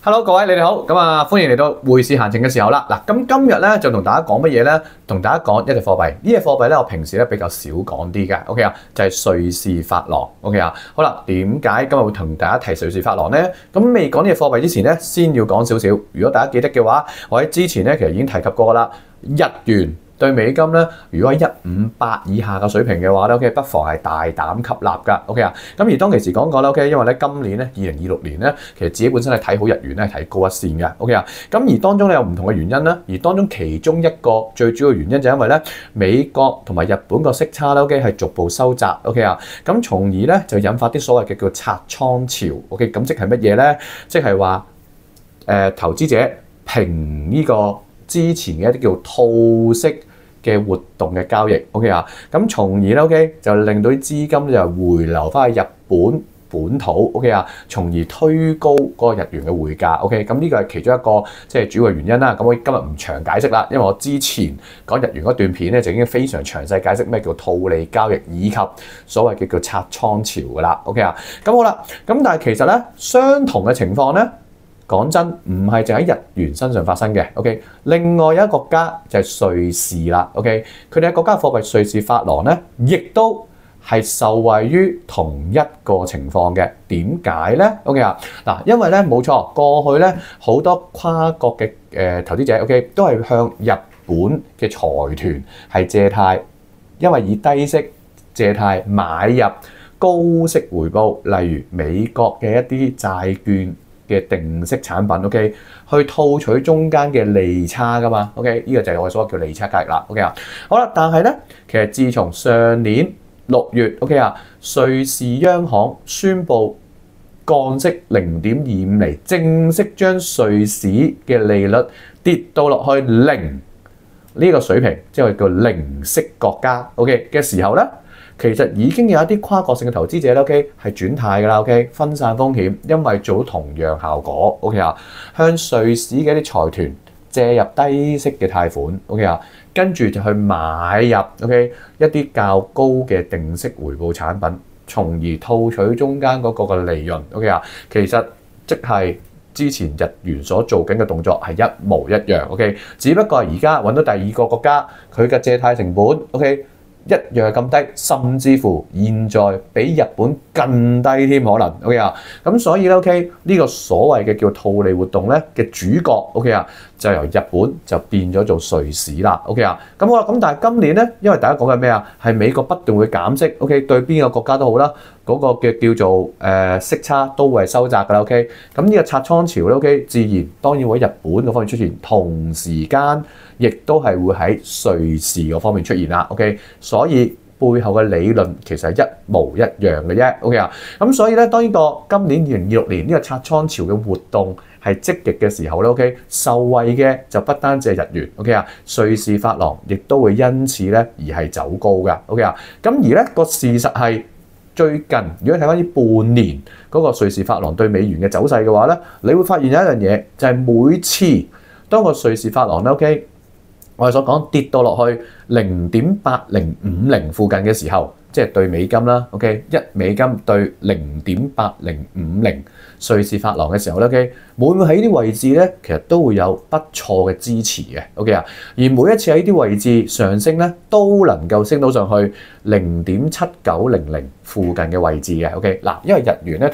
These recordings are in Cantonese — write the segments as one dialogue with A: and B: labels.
A: Hello，各位你哋好，歡迎嚟到匯市閒情嘅時候啦。嗱，咁今日咧就同大家講乜嘢咧？同大家講一隻貨幣，呢隻貨幣咧我平時咧比較少講啲嘅，OK 啊，就係瑞士法郎，OK 啊。好啦，點解今日會同大家提瑞士法郎咧？咁未講呢隻貨幣之前咧，先要講少少。如果大家記得嘅話，我喺之前咧其實已經提及過啦，日元對美金咧，如果喺158以下嘅水平嘅話咧，OK， 不妨係大膽吸納㗎，OK 啊。咁而當其時講過啦，OK， 因為咧今年咧2026年咧，其實自己本身係睇好日元咧，睇高一線嘅，OK 啊。咁而當中咧有唔同嘅原因啦，而當中其中一個最主要原因就係因為咧美國同埋日本個息差咧，OK 係逐步收窄，OK 啊。咁從而咧就引發啲所謂嘅叫拆倉潮，OK， 咁即係乜嘢咧？即係話投資者平呢個之前嘅一啲叫套息嘅活動嘅交易 ，OK 啊，咁從而咧 ，OK 就令到啲資金就回流翻去日本本土 ，OK 啊，從而推高嗰個日元嘅匯價 ，OK， 咁呢個係其中一個即係主要嘅原因啦。咁我今日唔長解釋啦，因為我之前講日元嗰段片咧就已經非常詳細解釋咩叫套利交易以及所謂嘅叫拆倉潮噶啦 ，OK 啊，咁好啦，咁但係其實咧相同嘅情況咧。講真，唔係淨喺日元身上發生嘅 ，OK。另外有一個國家就係瑞士啦 ，OK。佢哋嘅國家貨幣瑞士法郎咧，亦都係受惠於同一個情況嘅。點解咧 ？OK 啊，嗱，因為咧冇錯，過去咧好多跨國嘅投資者 ，OK， 都係向日本嘅財團係借貸，因為以低息借貸買入高息回報，例如美國嘅一啲債券嘅定息產品 ，OK， 去套取中間嘅利差噶嘛 ，OK， 呢個就係我所謂叫利差交易啦 ，OK 啊，好啦，但係咧，其實自從上年6月 ，OK 啊，瑞士央行宣布降息0.25厘，正式將瑞士嘅利率跌到落去零呢個水平，即係叫零息國家 ，OK 嘅時候咧。其實已經有一啲跨國性嘅投資者咧 ，OK 係轉態㗎啦 ，OK 分散風險，因為做同樣效果 ，OK 啊，向瑞士嘅一啲財團借入低息嘅貸款 ，OK 啊，跟住就去買入 OK 一啲較高嘅定息回報產品，從而套取中間嗰個嘅利潤 ，OK 啊，其實即係之前日元所做緊嘅動作係一模一樣 ，OK， 只不過而家揾到第二個國家佢嘅借貸成本 ，OK。一樣咁低，甚至乎現在比日本更低添可能 ，OK 啊，咁所以咧 OK 呢個所謂嘅叫套利活動咧嘅主角 OK 啊，就由日本就變咗做瑞士啦 ，OK 啊，咁好啦，咁但係今年咧，因為大家講緊咩啊，係美國不斷會減息 ，OK 對邊個國家都好啦，嗰個嘅叫做息差都會係收窄㗎啦 ，OK， 咁呢個拆倉潮咧 OK 自然當然會喺日本嗰方面出現，同時間亦都係會喺瑞士嗰方面出現啦 ，OK。所以背後嘅理論其實係一模一樣嘅啫 ，OK 啊，咁所以咧，當呢個今年2026年呢個拆倉潮嘅活動係積極嘅時候咧 ，OK， 受惠嘅就不單止係日元 ，OK 啊，瑞士法郎亦都會因此咧而係走高㗎 ，OK 啊，咁而咧個事實係最近如果睇翻呢半年嗰個瑞士法郎對美元嘅走勢嘅話咧，你會發現有一樣嘢就係每次當個瑞士法郎咧 OK。我哋所講跌到落去0.8050附近嘅時候，即係對美金啦 ，OK， 1美金對0.8050瑞士法郎嘅時候咧 ，OK， 每喺呢啲位置咧，其實都會有不錯嘅支持嘅 ，OK 啊，而每一次喺呢啲位置上升咧，都能夠升到上去0.7900附近嘅位置嘅 ，OK， 嗱，因為日元咧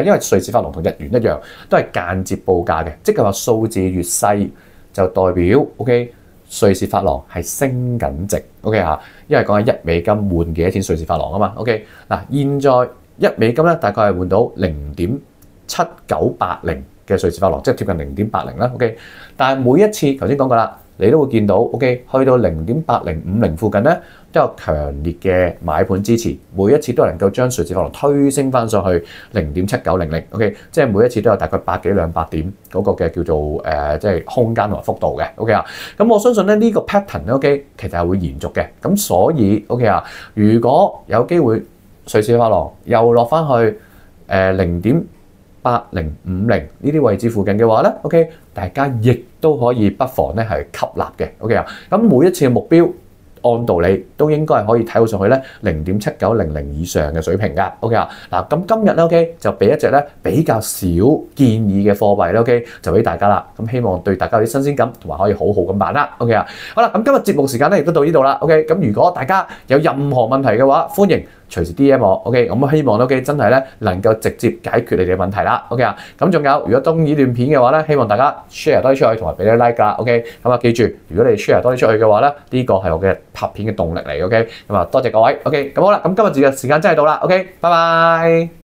A: 因為瑞士法郎同日元一樣，都係間接報價嘅，即係話數字越細就代表 OK。瑞士法郎係升緊值 ，OK 嚇，因為講緊1美金換幾多錢瑞士法郎啊嘛 ，OK 嗱，現在1美金咧大概係換到0.7980嘅瑞士法郎，即係貼近0.80啦 ，OK， 但係每一次頭先講過啦，你都會見到 OK 去到0.8050附近咧都有強烈嘅買盤支持，每一次都能夠將瑞士法郎推升翻上去0.7900 ，OK， 即係每一次都有大概100幾200點嗰個嘅叫做即係空間同埋幅度嘅 ，OK 啊，咁我相信咧呢個 pattern 咧 OK 其實係會延續嘅，咁所以 OK 啊，如果有機會瑞士法郎又落翻去0.8050呢啲位置附近嘅話咧 ，OK， 大家亦都可以不妨咧係吸納嘅 ，OK 啊，咁每一次嘅目標按道理都應該係可以睇到上去咧0.7900以上嘅水平㗎。OK 啊，嗱咁今日咧 OK 就俾一隻咧比較少建議嘅貨幣咧 OK 就俾大家啦。咁希望對大家有啲新鮮感，同埋可以好好咁辦啦。OK 啊，好啦，咁今日節目時間咧亦都到呢度啦。OK， 咁如果大家有任何問題嘅話，歡迎隨時 DM 我。OK， 咁希望 OK 真係咧能夠直接解決你哋嘅問題啦。OK 啊，咁仲有如果中意段片嘅話咧，希望大家 share 多啲出去，同埋俾啲 like 啦。OK， 咁啊記住，如果你 share 多啲出去嘅話咧，呢個係我嘅拍片嘅動力嚟。OK，咁啊多謝各位。OK， 咁好啦，咁今日嘅時間真係到啦。OK，拜拜。